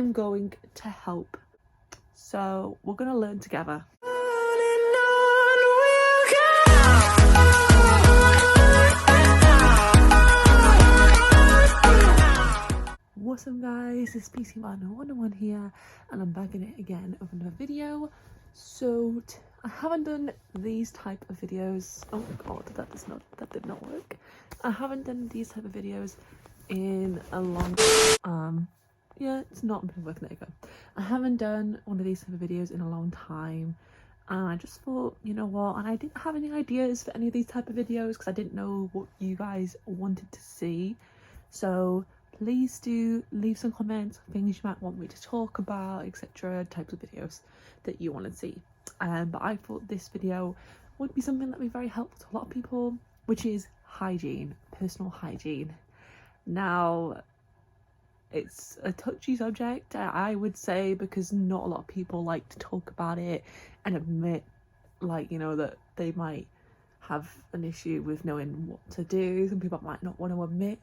am going to help. So we're going to learn together. What's up guys, it's PC Man 101 here, and I'm back in it again with another video. So I haven't done these type of videos. Oh god, that did not work. I haven't done these type of videos in a long yeah, it's not been working. There you go. I haven't done one of these type of videos in a long time, and I just thought, you know what, and I didn't have any ideas for any of these type of videos because I didn't know what you guys wanted to see. So please do leave some comments, things you might want me to talk about, etc., types of videos that you want to see. But I thought this video would be something that would be very helpful to a lot of people, which is hygiene, personal hygiene. Now, it's a touchy subject, I would say, because not a lot of people like to talk about it and admit, like, you know, that they might have an issue with knowing what to do. Some people might not want to admit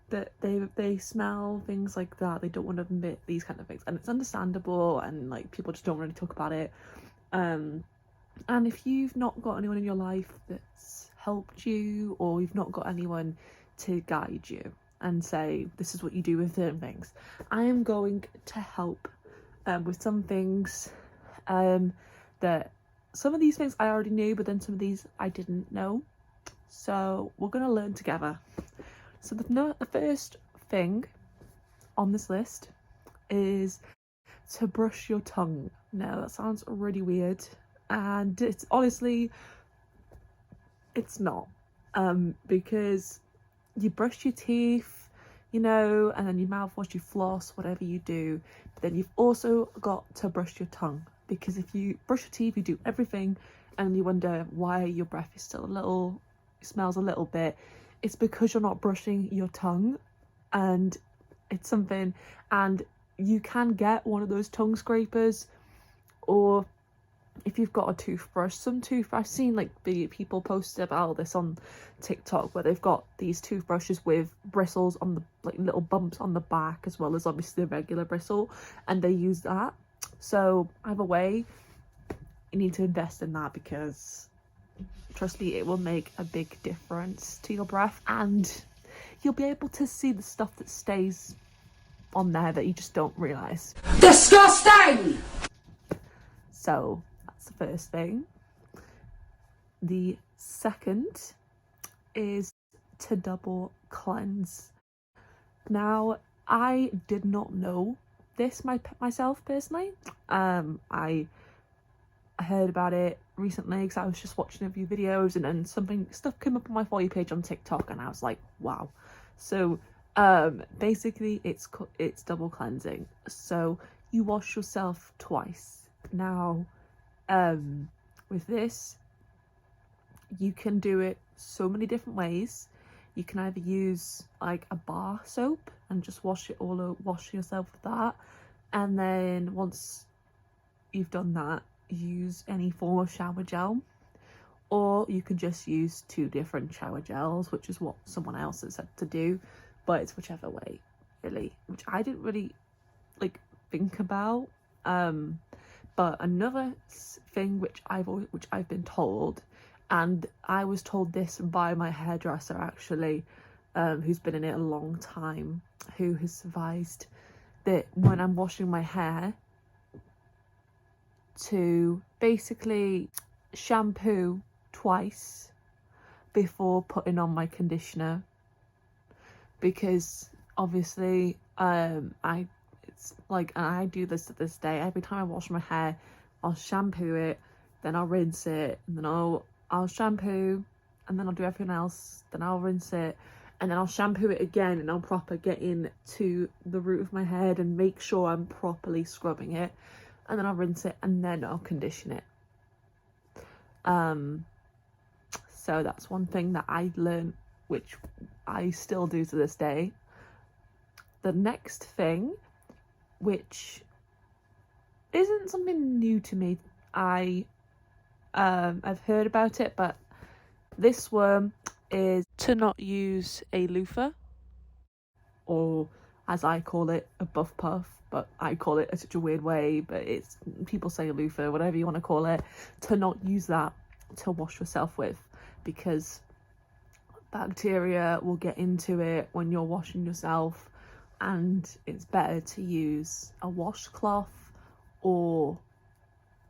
that they smell, things like that. They don't want to admit these kind of things, and it's understandable, and like people just don't really talk about it. And if you've not got anyone in your life that's helped you, or you've not got anyone to guide you and say this is what you do with certain things, I am going to help with some things that some of these things I already knew, but then some of these I didn't know. So we're gonna learn together. So the first thing on this list is to brush your tongue. Now that sounds really weird, and it's honestly, it's not, because you brush your teeth, you know, and then you mouthwash, you floss, whatever you do, but then you've also got to brush your tongue, because if you brush your teeth, you do everything, and you wonder why your breath is still smells a little bit. It's because you're not brushing your tongue, and it's something, and you can get one of those tongue scrapers, or if you've got a toothbrush, I've seen like people post about this on TikTok, where they've got these toothbrushes with bristles on the, like, little bumps on the back, as well as obviously the regular bristle, and they use that. So either way, you need to invest in that, because trust me, it will make a big difference to your breath, and you'll be able to see the stuff that stays on there that you just don't realise. Disgusting! So that's the first thing. The second is to double cleanse. Now, I did not know this myself personally. I heard about it recently because I was just watching a few videos, and then stuff came up on my For You page on TikTok, and I was like, wow. So basically it's double cleansing. So you wash yourself twice. Now with this, you can do it so many different ways. You can either use like a bar soap and just wash yourself with that, and then once you've done that, use any form of shower gel, or you can just use 2 different shower gels, which is what someone else has said to do, but it's whichever way really, which I didn't really like think about. But another thing which I've been told, and I was told this by my hairdresser actually, who's been in it a long time, who has advised that when I'm washing my hair, to basically shampoo twice before putting on my conditioner, because obviously it's like, and I do this to this day, every time I wash my hair, I'll shampoo it, then I'll rinse it, and then I'll shampoo, and then I'll do everything else, then I'll rinse it, and then I'll shampoo it again, and I'll proper get into the root of my head and make sure I'm properly scrubbing it, and then I'll rinse it, and then I'll condition it. So that's one thing that I learned, which I still do to this day. The next thing, which isn't something new to me, I've heard about it, but this one is to not use a loofah, or as I call it, a buff puff, but I call it in such a weird way, but it's, people say a loofah, whatever you want to call it, to not use that to wash yourself with, because bacteria will get into it when you're washing yourself, and it's better to use a washcloth or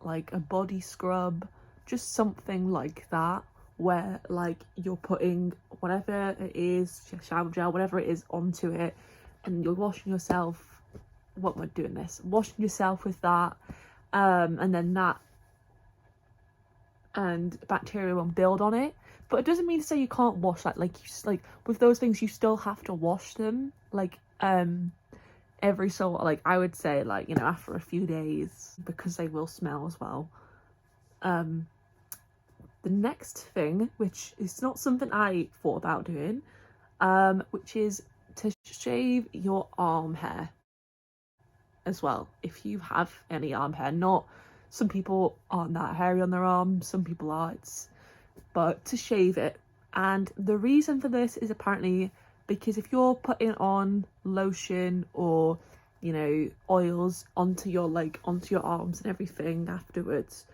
like a body scrub, just something like that, where like you're putting whatever it is, shower gel, whatever it is, onto it, and you're washing yourself. What am I doing this? Washing yourself with that, and then that and bacteria won't build on it. But it doesn't mean to say you can't wash that. Like, you just, like with those things, you still have to wash them. Like every so, like I would say, like, you know, after a few days, because they will smell as well. The next thing, which is not something I thought about doing, which is to shave your arm hair as well, if you have any arm hair. Not, some people aren't that hairy on their arms, some people are, but to shave it. And the reason for this is apparently because if you're putting on lotion or, you know, oils onto your arms and everything afterwards,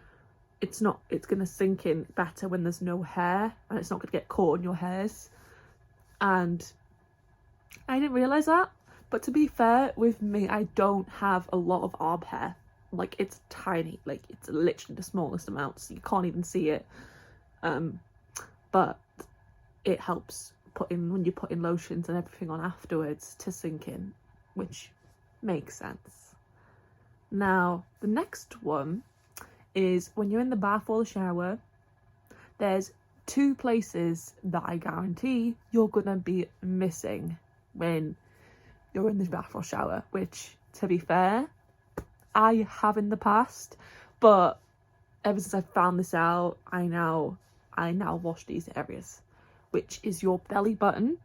it's gonna sink in better when there's no hair, and it's not gonna get caught in your hairs. And I didn't realize that, but to be fair with me, I don't have a lot of arm hair. Like, it's tiny, like it's literally the smallest amounts, you can't even see it. But it helps when you're putting lotions and everything on afterwards to sink in, which makes sense. Now, the next one is when you're in the bath or the shower, there's two places that I guarantee you're gonna be missing when you're in the bath or shower, which, to be fair, I have in the past, but ever since I found this out, I now wash these areas, which is your belly button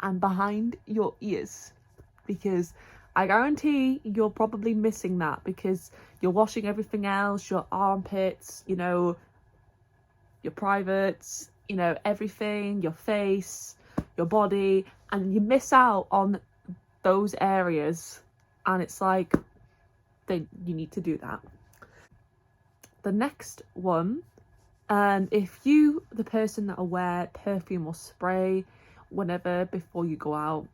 and behind your ears, because I guarantee you're probably missing that because you're washing everything else, your armpits, you know, your privates, you know, everything, your face, your body, and you miss out on those areas, and it's like, then you need to do that. The next one, if you, the person that will wear perfume or spray whenever before you go out,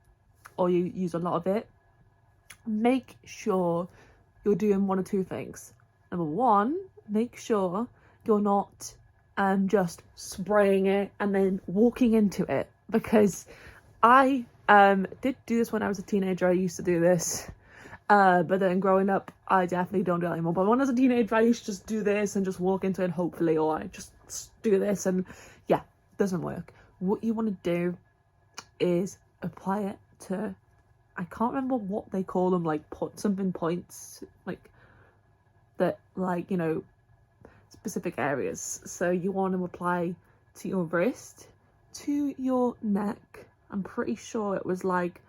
or you use a lot of it, make sure you're doing one or two things. Number one, make sure you're not just spraying it and then walking into it, because I did do this when I was a teenager. I used to do this, but then growing up I definitely don't do it anymore. But when I was a teenager, I used to just do this and just walk into it, hopefully, or I just do this, and yeah, it doesn't work. What you want to do is apply it to, I can't remember what they call them, like something points, like that, like, you know, specific areas. So you want to apply to your wrist, to your neck. I'm pretty sure it was like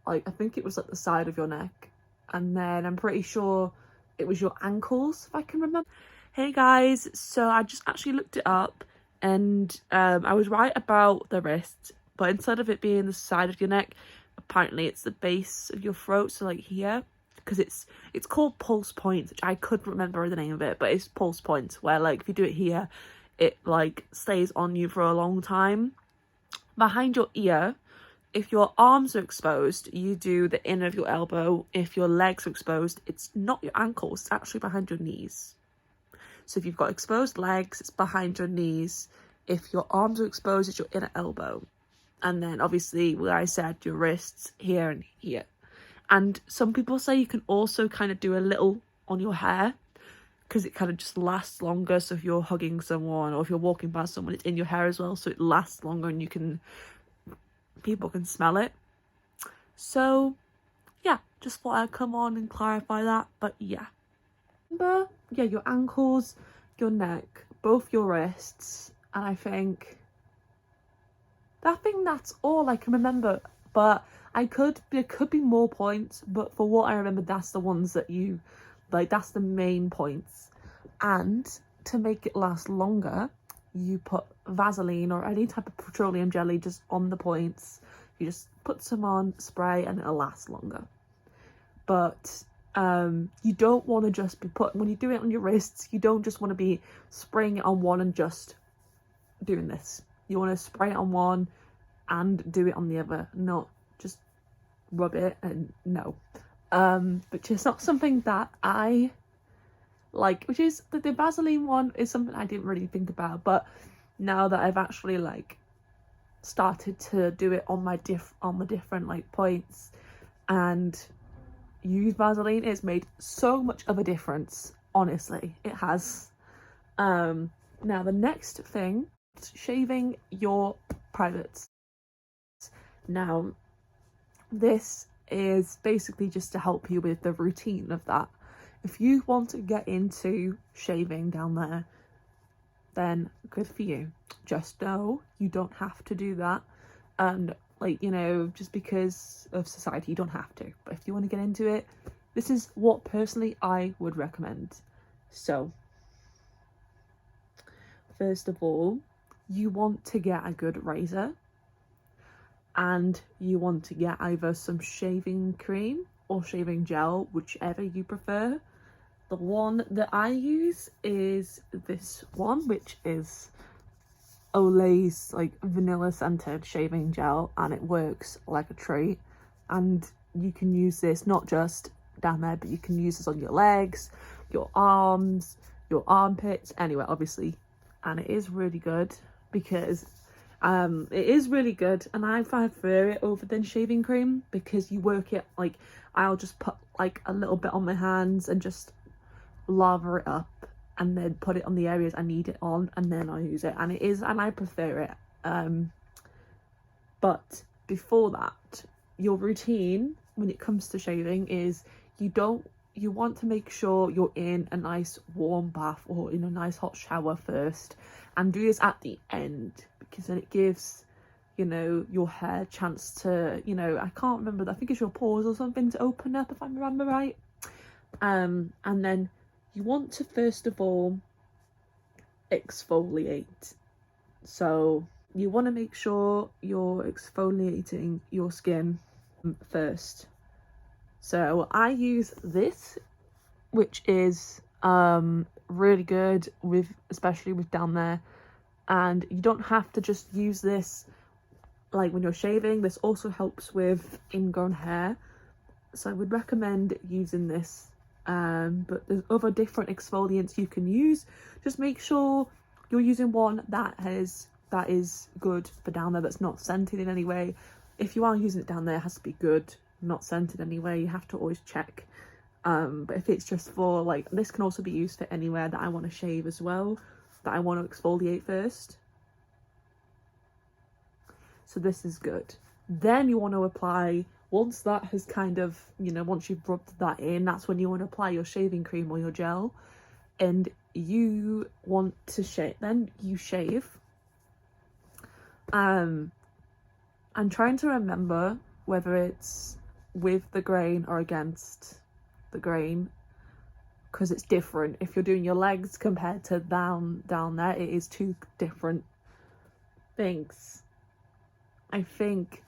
I think it was at the side of your neck, and then I'm pretty sure it was your ankles, if I can remember. Hey guys, so I just actually looked it up, and I was right about the wrist, but instead of it being the side of your neck, apparently it's the base of your throat, so like here, because it's called pulse points, which I couldn't remember the name of it, but it's pulse points, where like if you do it here, it like stays on you for a long time. Behind your ear, if your arms are exposed, you do the inner of your elbow. If your legs are exposed, it's not your ankles, it's actually behind your knees. So if you've got exposed legs, it's behind your knees. If your arms are exposed, it's your inner elbow. And then obviously, where I said, your wrists here and here. And some people say you can also kind of do a little on your hair, because it kind of just lasts longer. So if you're hugging someone or if you're walking past someone, it's in your hair as well, so it lasts longer and people can smell it. So yeah, just thought I'd come on and clarify that. But yeah, remember, yeah, your ankles, your neck, both your wrists, and I think that's all I can remember. But there could be more points, but for what I remember, that's the ones that you like, that's the main points. And to make it last longer, you put Vaseline or any type of petroleum jelly just on the points. You just put some on, spray, and it'll last longer. But you don't want to just be when you do it on your wrists, you don't just want to be spraying it on one and just doing this. You want to spray it on one and do it on the other, not just rub it and no. But just not something that I like, which is the Vaseline one is something I didn't really think about, but now that I've actually like started to do it on my the different like points and use Vaseline, it's made so much of a difference. Honestly, it has. Now the next thing, shaving your privates. Now this is basically just to help you with the routine of that. If you want to get into shaving down there, then good for you. Just know you don't have to do that, and like, you know, just because of society you don't have to, but if you want to get into it, this is what personally I would recommend. So first of all, you want to get a good razor, and you want to get either some shaving cream or shaving gel, whichever you prefer. The one that I use is this one, which is Olay's like vanilla scented shaving gel, and it works like a treat. And you can use this not just down there, but you can use this on your legs, your arms, your armpits, anywhere obviously. And it is really good because it is really good, and I prefer it over than shaving cream because you work it, like I'll just put like a little bit on my hands and just lather it up and then put it on the areas I need it on, and then I use it, and I prefer it. But before that, your routine when it comes to shaving is you want to make sure you're in a nice warm bath or in a nice hot shower first, and do this at the end because then it gives, you know, your hair a chance to, you know, I can't remember, I think it's your pores or something to open up if I remember right. And then you want to first of all exfoliate. So you want to make sure you're exfoliating your skin first. So I use this, which is really good with, especially with down there, and you don't have to just use this like when you're shaving. This also helps with ingrown hair, so I would recommend using this. But there's other different exfoliants you can use. Just make sure you're using one that is good for down there, that's not scented in any way. If you are using it down there, it has to be good, not scented anyway. You have to always check. But if it's just for like, this can also be used for anywhere that I want to shave as well, that I want to exfoliate first. So this is good. Then you want to apply, once that has kind of, you know, once you've rubbed that in, that's when you want to apply your shaving cream or your gel, and you want to shave. Then you shave. I'm trying to remember whether it's with the grain or against the grain, because it's different. If you're doing your legs compared to down there, it is two different things. I think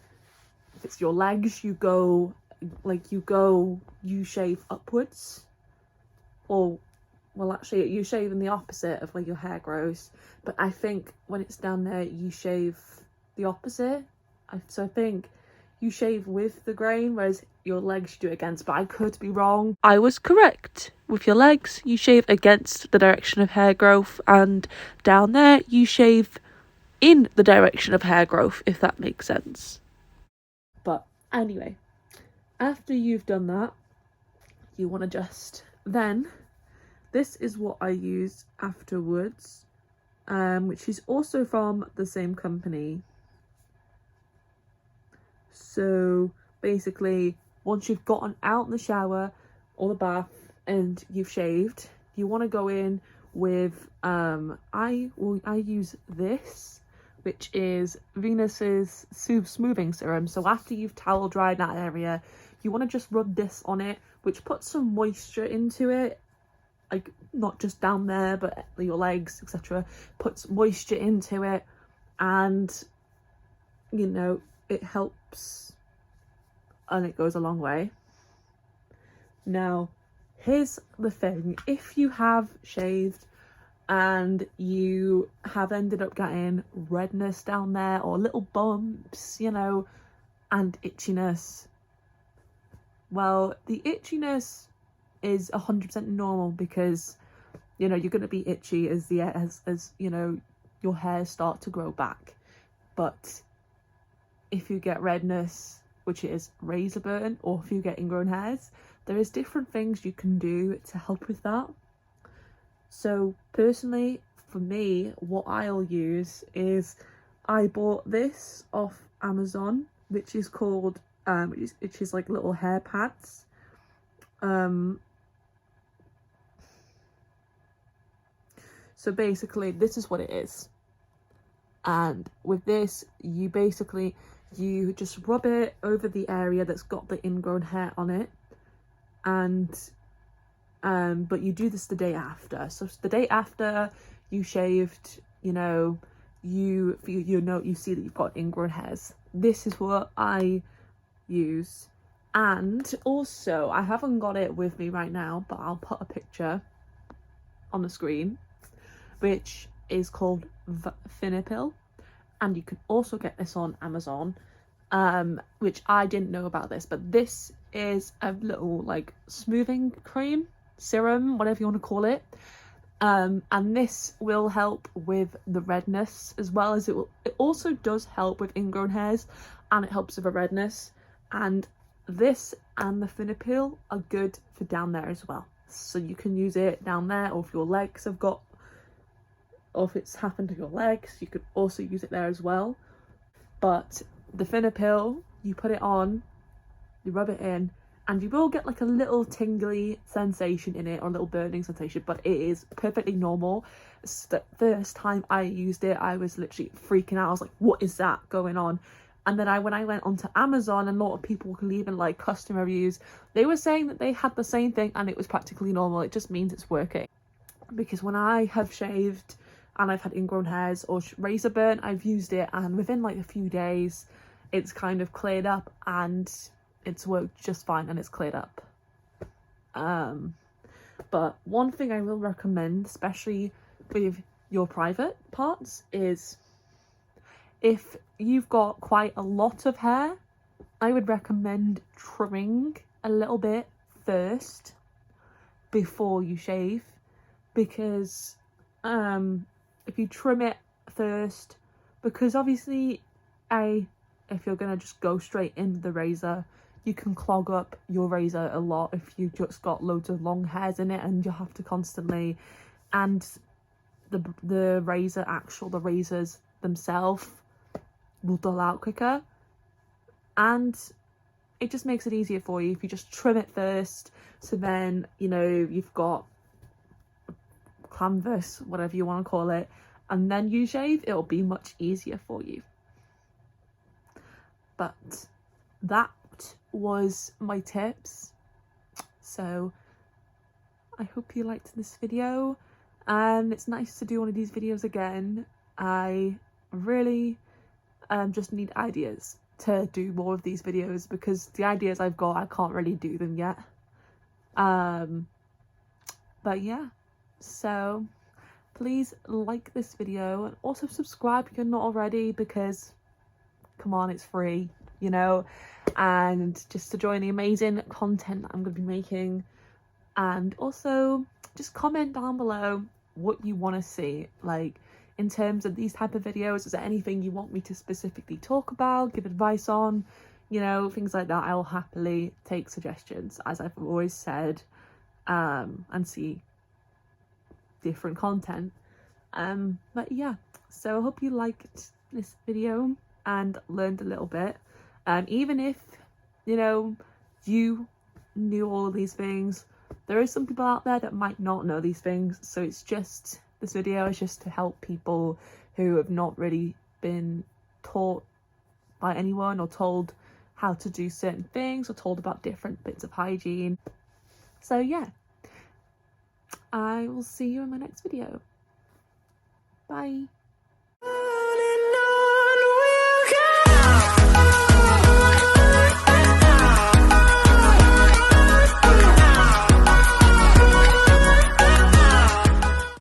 if it's your legs, you shave upwards, or well, actually you shave in the opposite of where your hair grows, but I think when it's down there you shave the opposite. So I think you shave with the grain, whereas your legs you do it against, but I could be wrong. I was correct. With your legs you shave against the direction of hair growth, and down there you shave in the direction of hair growth, if that makes sense. But anyway, after you've done that, you want to just, then this is what I use afterwards, which is also from the same company. So basically, once you've gotten out in the shower or the bath and you've shaved, you want to go in with I use this, which is Venus's smoothing serum. So after you've towel dried that area, you want to just rub this on it, which puts some moisture into it, like not just down there but your legs, etc. Puts moisture into it, and you know, it helps and it goes a long way. Now, here's the thing. If you have shaved and you have ended up getting redness down there or little bumps, you know, and itchiness, well, the itchiness is 100% normal because, you know, you're going to be itchy as you know, your hairs start to grow back. But if you get redness, which is razor burn, or if you get ingrown hairs, there is different things you can do to help with that. So personally, for me, what I'll use is, I bought this off Amazon, which is called which is like little hair pads. So basically this is what it is, and with this you just rub it over the area that's got the ingrown hair on it, and but you do this the day after. So the day after you shaved, you know, you see that you've got ingrown hairs. This is what I use. And also, I haven't got it with me right now, but I'll put a picture on the screen, which is called Finipil, and you can also get this on Amazon, which I didn't know about this, but this is a little like smoothing cream, serum, whatever you want to call it, and this will help with the redness, as well as it also does help with ingrown hairs, and it helps with the redness. And this and the Finipil are good for down there as well, so you can use it down there, or if your legs have got, or if it's happened to your legs, you could also use it there as well. But the Finipil, you put it on, you rub it in, and you will get like a little tingly sensation in it, or a little burning sensation, but it is perfectly normal. The first time I used it, I was literally freaking out. I was like, what is that going on? And then when I went onto Amazon, and a lot of people were leaving like customer reviews, they were saying that they had the same thing and it was practically normal. It just means it's working. Because when I have shaved and I've had ingrown hairs or razor burn, I've used it, and within like a few days it's kind of cleared up and it's worked just fine, and it's cleared up. But one thing I will recommend, especially with your private parts, is if you've got quite a lot of hair, I would recommend trimming a little bit first before you shave, because if you trim it first, because obviously if you're gonna just go straight into the razor, you can clog up your razor a lot if you've just got loads of long hairs in it, and you have to constantly, and the razors themselves will dull out quicker, and it just makes it easier for you if you just trim it first. So then, you know, you've got canvas, whatever you want to call it, and then you shave, it'll be much easier for you. But that was my tips. So I hope you liked this video, and it's nice to do one of these videos again. I really just need ideas to do more of these videos, because the ideas I've got, I can't really do them yet. But yeah, so please like this video, and also subscribe if you're not already, because come on, it's free, you know, and just to join the amazing content that I'm going to be making. And also just comment down below what you want to see, like in terms of these type of videos. Is there anything you want me to specifically talk about, give advice on, you know, things like that? I will happily take suggestions, as I've always said, and see different content. But yeah, so I hope you liked this video and learned a little bit. Even if, you know, you knew all of these things, there is some people out there that might not know these things, so it's just, this video is just to help people who have not really been taught by anyone, or told how to do certain things, or told about different bits of hygiene. So yeah, I will see you in my next video. Bye.